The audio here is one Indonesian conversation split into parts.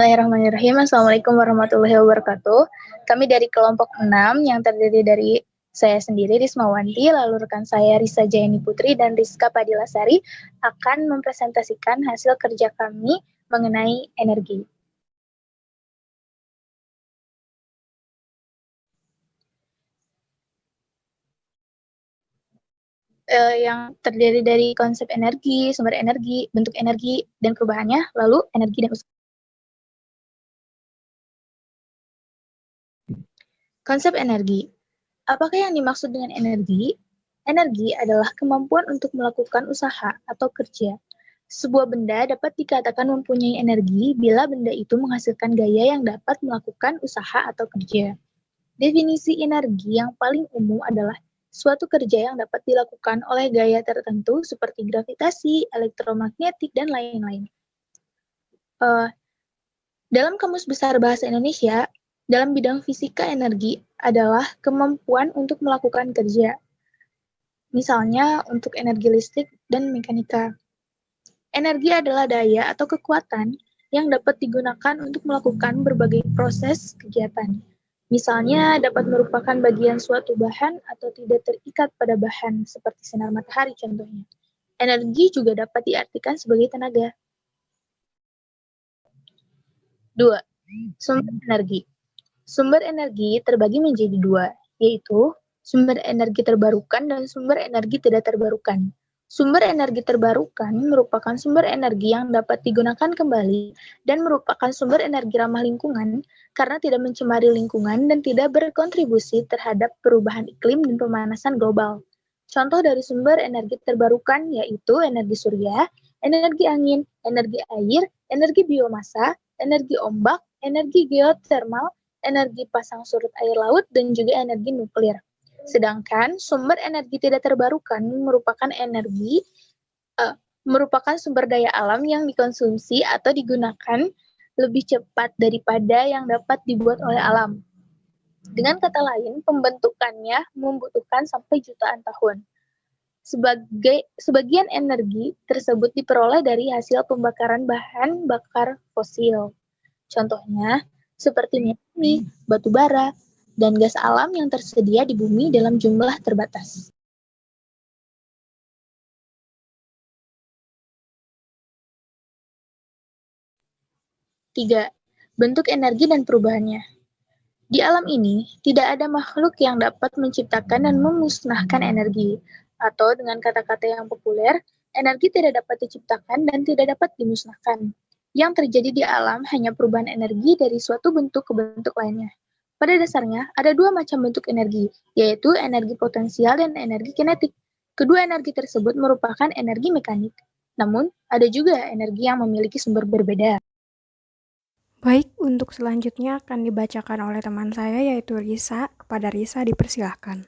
Bismillahirrahmanirrahim. Assalamualaikum warahmatullahi wabarakatuh. Kami dari kelompok 6 yang terdiri dari saya sendiri, Rismawanti, lalu rekan saya Risa Jayani Putri dan Rizka Padilasari akan mempresentasikan hasil kerja kami mengenai energi. Yang terdiri dari konsep energi, sumber energi, bentuk energi, dan perubahannya, lalu energi dan usaha. Konsep energi. Apakah yang dimaksud dengan energi? Energi adalah kemampuan untuk melakukan usaha atau kerja. Sebuah benda dapat dikatakan mempunyai energi bila benda itu menghasilkan gaya yang dapat melakukan usaha atau kerja. Definisi energi yang paling umum adalah suatu kerja yang dapat dilakukan oleh gaya tertentu seperti gravitasi, elektromagnetik, dan lain-lain. Dalam Kamus Besar Bahasa Indonesia, dalam bidang fisika energi adalah kemampuan untuk melakukan kerja. Misalnya untuk energi listrik dan mekanika. Energi adalah daya atau kekuatan yang dapat digunakan untuk melakukan berbagai proses kegiatan. Misalnya dapat merupakan bagian suatu bahan atau tidak terikat pada bahan, seperti sinar matahari contohnya. Energi juga dapat diartikan sebagai tenaga. 2. Sumber energi. Sumber energi terbagi menjadi dua, yaitu sumber energi terbarukan dan sumber energi tidak terbarukan. Sumber energi terbarukan merupakan sumber energi yang dapat digunakan kembali dan merupakan sumber energi ramah lingkungan karena tidak mencemari lingkungan dan tidak berkontribusi terhadap perubahan iklim dan pemanasan global. Contoh dari sumber energi terbarukan yaitu energi surya, energi angin, energi air, energi biomasa, energi ombak, energi geotermal, energi pasang surut air laut, dan juga energi nuklir. Sedangkan sumber energi tidak terbarukan merupakan sumber daya alam yang dikonsumsi atau digunakan lebih cepat daripada yang dapat dibuat oleh alam. Dengan kata lain, pembentukannya membutuhkan sampai jutaan tahun. Sebagian energi tersebut diperoleh dari hasil pembakaran bahan bakar fosil. Contohnya, seperti minyak, batu bara, dan gas alam yang tersedia di bumi dalam jumlah terbatas. Tiga, bentuk energi dan perubahannya. Di alam ini, tidak ada makhluk yang dapat menciptakan dan memusnahkan energi. Atau dengan kata-kata yang populer, energi tidak dapat diciptakan dan tidak dapat dimusnahkan. Yang terjadi di alam hanya perubahan energi dari suatu bentuk ke bentuk lainnya. Pada dasarnya, ada dua macam bentuk energi, yaitu energi potensial dan energi kinetik. Kedua energi tersebut merupakan energi mekanik. Namun, ada juga energi yang memiliki sumber berbeda. Baik, untuk selanjutnya akan dibacakan oleh teman saya yaitu Risa. Kepada Risa dipersilahkan.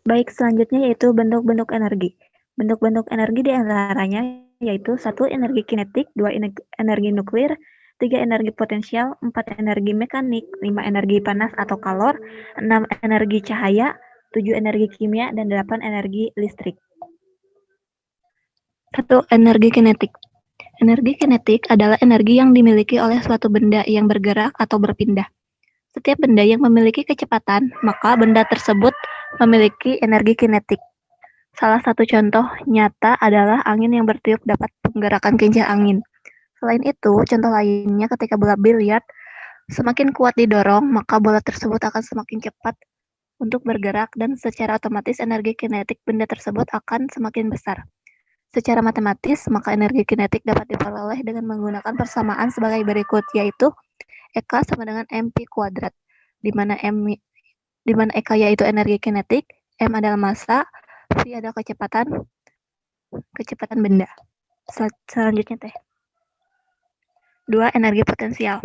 Baik, selanjutnya yaitu bentuk-bentuk energi. Bentuk-bentuk energi diantaranya yaitu 1. Energi kinetik, 2. Energi nuklir, 3. Energi potensial, 4. Energi mekanik, 5. Energi panas atau kalor, 6. Energi cahaya, 7. Energi kimia, dan 8. Energi listrik. 1. Energi kinetik. Energi kinetik adalah energi yang dimiliki oleh suatu benda yang bergerak atau berpindah. Setiap benda yang memiliki kecepatan, maka benda tersebut memiliki energi kinetik. Salah satu contoh nyata adalah angin yang bertiup dapat menggerakkan kincir angin. Selain itu, contoh lainnya ketika bola biliar semakin kuat didorong, maka bola tersebut akan semakin cepat untuk bergerak dan secara otomatis energi kinetik benda tersebut akan semakin besar. Secara matematis, maka energi kinetik dapat diperoleh dengan menggunakan persamaan sebagai berikut, yaitu Eka sama dengan mp kuadrat, di mana Eka yaitu energi kinetik, m adalah massa, v adalah kecepatan benda. Selanjutnya teh. 2. Energi potensial.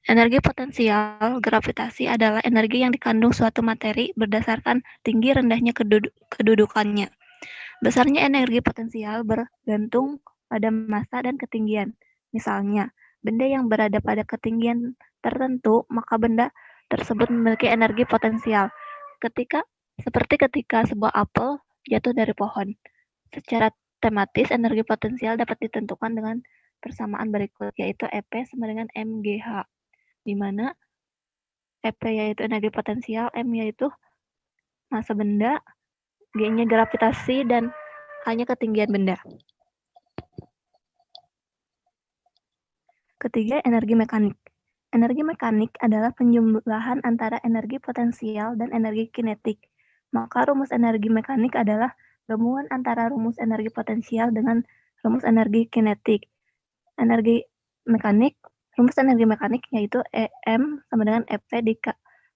Energi potensial gravitasi adalah energi yang dikandung suatu materi berdasarkan tinggi rendahnya kedudukannya. Besarnya energi potensial bergantung pada massa dan ketinggian. Misalnya, benda yang berada pada ketinggian tertentu, maka benda tersebut memiliki energi potensial. Seperti ketika sebuah apel jatuh dari pohon. Secara tematis, energi potensial dapat ditentukan dengan persamaan berikut, yaitu EP sama dengan MGH, di mana EP yaitu energi potensial, M yaitu massa benda, G-nya gravitasi, dan H-nya ketinggian benda. Ketiga, energi mekanik. Energi mekanik adalah penjumlahan antara energi potensial dan energi kinetik. Maka rumus energi mekanik adalah gabungan antara rumus energi potensial dengan rumus energi kinetik. Rumus energi mekanik yaitu EM sama dengan EP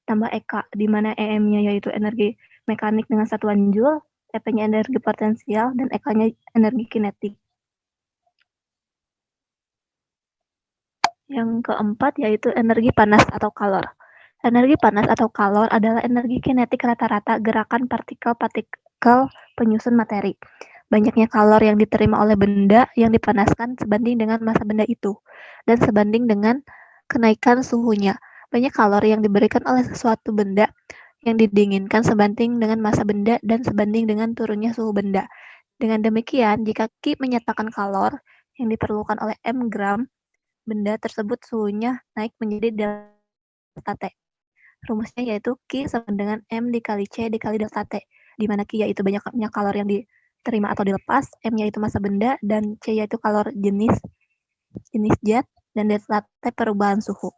tambah EK, di mana EM-nya yaitu energi mekanik dengan satuan Joule, EP-nya energi potensial, dan EK-nya energi kinetik. Yang keempat yaitu energi panas atau kalor. Energi panas atau kalor adalah energi kinetik rata-rata gerakan partikel penyusun materi. Banyaknya kalor yang diterima oleh benda yang dipanaskan sebanding dengan massa benda itu, dan sebanding dengan kenaikan suhunya. Banyak kalor yang diberikan oleh sesuatu benda yang didinginkan sebanding dengan massa benda dan sebanding dengan turunnya suhu benda. Dengan demikian, jika Q menyatakan kalor yang diperlukan oleh M gram, benda tersebut suhunya naik menjadi delta T. Rumusnya yaitu Q sama dengan M dikali C dikali delta T, di mana Q yaitu banyaknya kalor yang diterima atau dilepas, M yaitu massa benda, dan C yaitu kalor jenis zat, dan delta T perubahan suhu.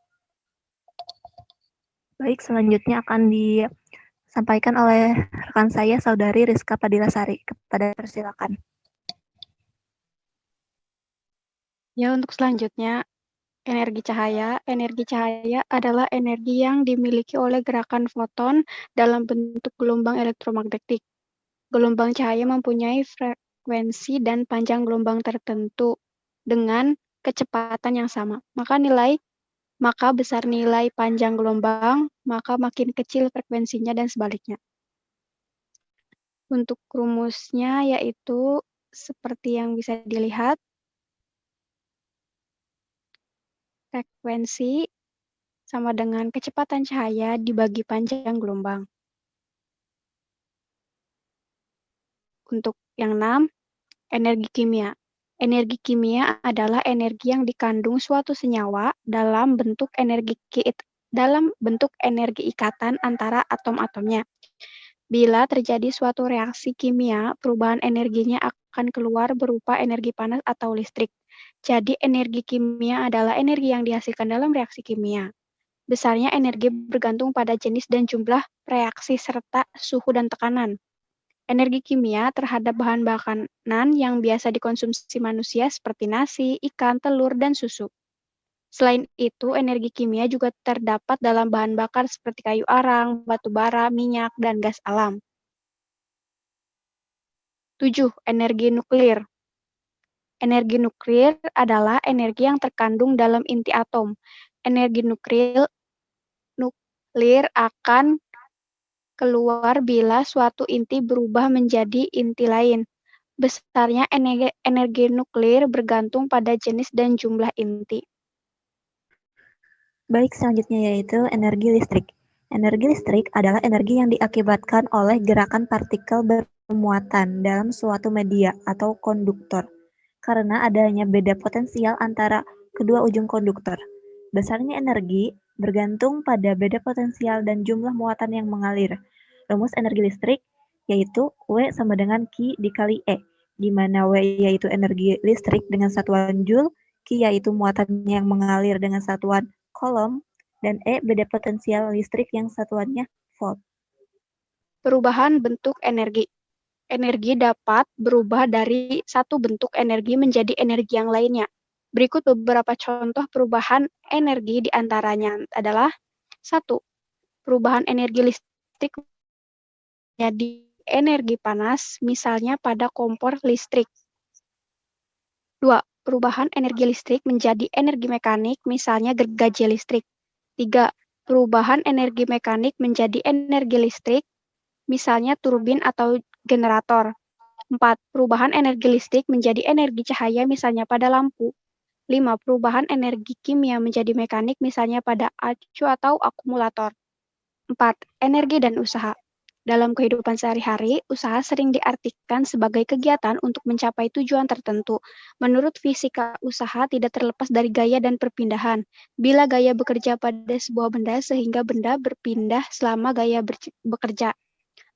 Baik, selanjutnya akan disampaikan oleh rekan saya, Saudari Rizka Padilasari. Persilakan. Ya, untuk selanjutnya, energi cahaya. Energi cahaya adalah energi yang dimiliki oleh gerakan foton dalam bentuk gelombang elektromagnetik. Gelombang cahaya mempunyai frekuensi dan panjang gelombang tertentu dengan kecepatan yang sama. Maka besar nilai panjang gelombang, maka makin kecil frekuensinya dan sebaliknya. Untuk rumusnya yaitu seperti yang bisa dilihat, frekuensi sama dengan kecepatan cahaya dibagi panjang gelombang. Untuk yang 6, energi kimia. Energi kimia adalah energi yang dikandung suatu senyawa dalam bentuk energi ikatan antara atom-atomnya. Bila terjadi suatu reaksi kimia, perubahan energinya akan keluar berupa energi panas atau listrik. Jadi energi kimia adalah energi yang dihasilkan dalam reaksi kimia. Besarnya energi bergantung pada jenis dan jumlah reaksi serta suhu dan tekanan. Energi kimia terhadap bahan makanan yang biasa dikonsumsi manusia seperti nasi, ikan, telur, dan susu. Selain itu, energi kimia juga terdapat dalam bahan bakar seperti kayu arang, batu bara, minyak, dan gas alam. 7. Energi nuklir. Energi nuklir adalah energi yang terkandung dalam inti atom. Energi nuklir akan keluar bila suatu inti berubah menjadi inti lain. Besarnya energi nuklir bergantung pada jenis dan jumlah inti. Baik, selanjutnya yaitu energi listrik. Energi listrik adalah energi yang diakibatkan oleh gerakan partikel bermuatan dalam suatu media atau konduktor, karena adanya beda potensial antara kedua ujung konduktor. Besarnya energi bergantung pada beda potensial dan jumlah muatan yang mengalir. Rumus energi listrik yaitu W sama dengan Q dikali E, di mana W yaitu energi listrik dengan satuan Joule, Q yaitu muatan yang mengalir dengan satuan Coulomb, dan E beda potensial listrik yang satuannya Volt. Perubahan bentuk energi. Energi dapat berubah dari satu bentuk energi menjadi energi yang lainnya. Berikut beberapa contoh perubahan energi, di antaranya adalah 1. Perubahan energi listrik menjadi energi panas, misalnya pada kompor listrik. 2. Perubahan energi listrik menjadi energi mekanik, misalnya gergaji listrik. 3. Perubahan energi mekanik menjadi energi listrik, misalnya turbin atau generator. 4. Perubahan energi listrik menjadi energi cahaya, misalnya pada lampu. 5. Perubahan energi kimia menjadi mekanik, misalnya pada acu atau akumulator. 4. Energi dan usaha. Dalam kehidupan sehari-hari, usaha sering diartikan sebagai kegiatan untuk mencapai tujuan tertentu. Menurut fisika usaha tidak terlepas dari gaya dan perpindahan. Bila gaya bekerja pada sebuah benda sehingga benda berpindah selama gaya bekerja,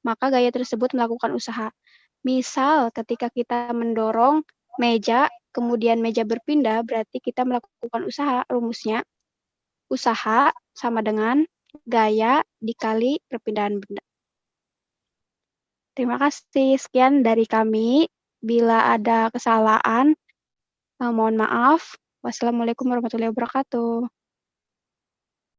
maka gaya tersebut melakukan usaha. Misal, ketika kita mendorong meja, kemudian meja berpindah, berarti kita melakukan usaha. Rumusnya, usaha sama dengan gaya dikali perpindahan benda. Terima kasih. Sekian dari kami. Bila ada kesalahan, mohon maaf. Wassalamualaikum warahmatullahi wabarakatuh.